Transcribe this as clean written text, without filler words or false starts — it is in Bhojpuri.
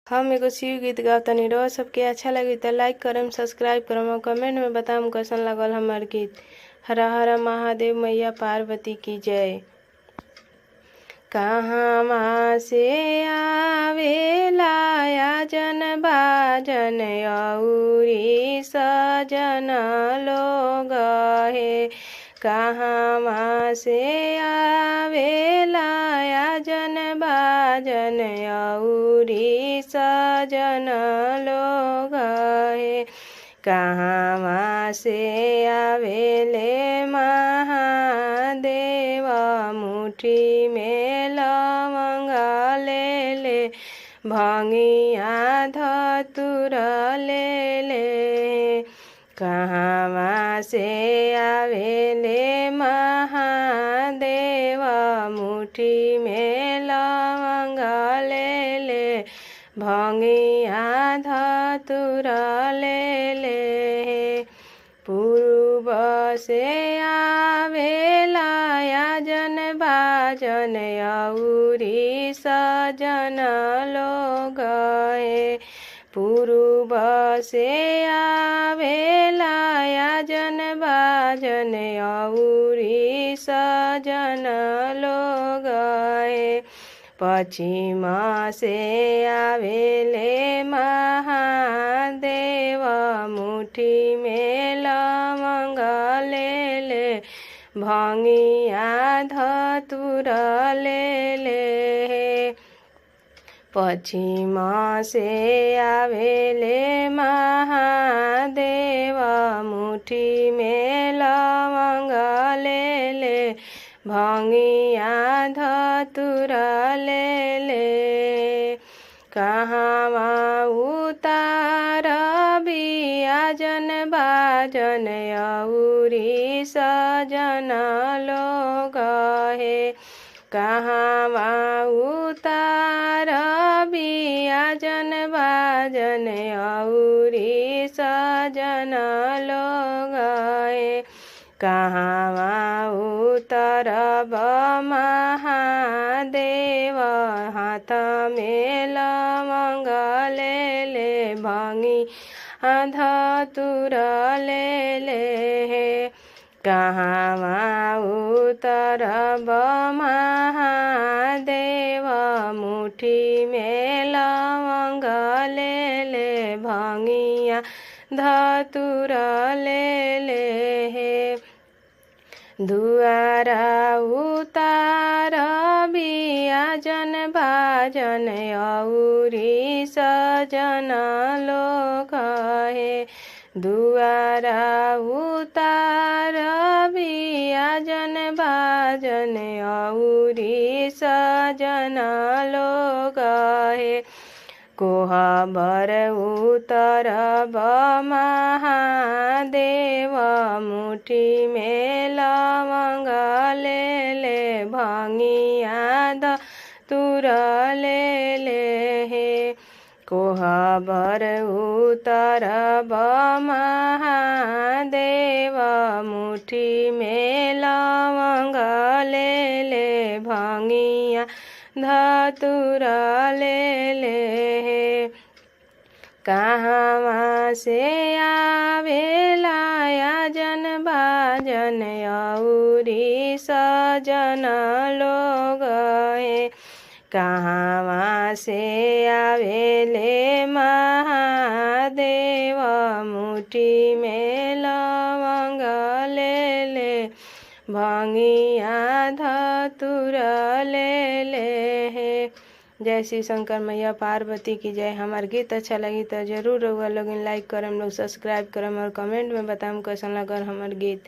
हम एगो शिव गीत गावतनी। रउआ सबके अच्छा लगी त लाइक करम, सब्सक्राइब करम और कमेंट में बताम कैसन लागल हमार गीत। हर हर महादेव, मैया पार्वती की जय। कहाँ से आवेला आजन बाजन औरी सजन लोग हे। कहाँ से आवेला आजन बाजन औरी सजन लोग हे। कहाँ से आवेले महादेव मुट्ठी में लवंग ले ले, भंगिया धतुर ले ले। कहाँ से आवेले महादेव मुट्ठी में लवंग ले ले, भंगिया धतुर ले ले। पूर्व से आवेला आजन बाजन औरी सजन लोग हे। पूर्व से आवेला आजन बाजन औरी सजन लोग हे। पश्चिम से आवेले महादेव मुट्ठी में लवंग ले ले, भंगिया धतुर ले ले। पश्चिम से आवेले महादेव मुट्ठी में लवंग ले ले, भंगिया धतुर ले ले। कहाँ उतार बियाजन बाजन औरी सजन लोग हे। कहाँ उतार बियाजन बाजन औरी सजन लोग हे। कहाँ उतरब महादेव हाथ में लवंग ले ले, भंगी धतुर ले ले। कहाँ उतरब महादेव मुट्ठी में लवंग ले ले, भंगिया धतुर ले ले। दुआरा उतार बियाजन बाजन औरी सजन लोग हे। दुआरा उतार बियाजन बाजन औरी सजन लोग हे। कोहबर उतरब महादेव मुट्ठी में लवंग ले ले, भंगिया धतुर ले ले। कोहबर उतरब महादेव मुट्ठी में लवंग ले ले, भंगिया धतुर ले ले। कहाँ से आवेला आजन बाजन औरी सजन लोग हे। कहाँ से आवेले महादेव मुट्ठी में लवंग ले ले, भंगिया धतुर ले ले। जय श्री शंकर, मैया पार्वती की जय। हमार गीत अच्छा लगी तो जरूर रउआ लोगन लाइक करम, लोग सब्सक्राइब करम और कमेंट में बताम कैसन लगल हमार गीत।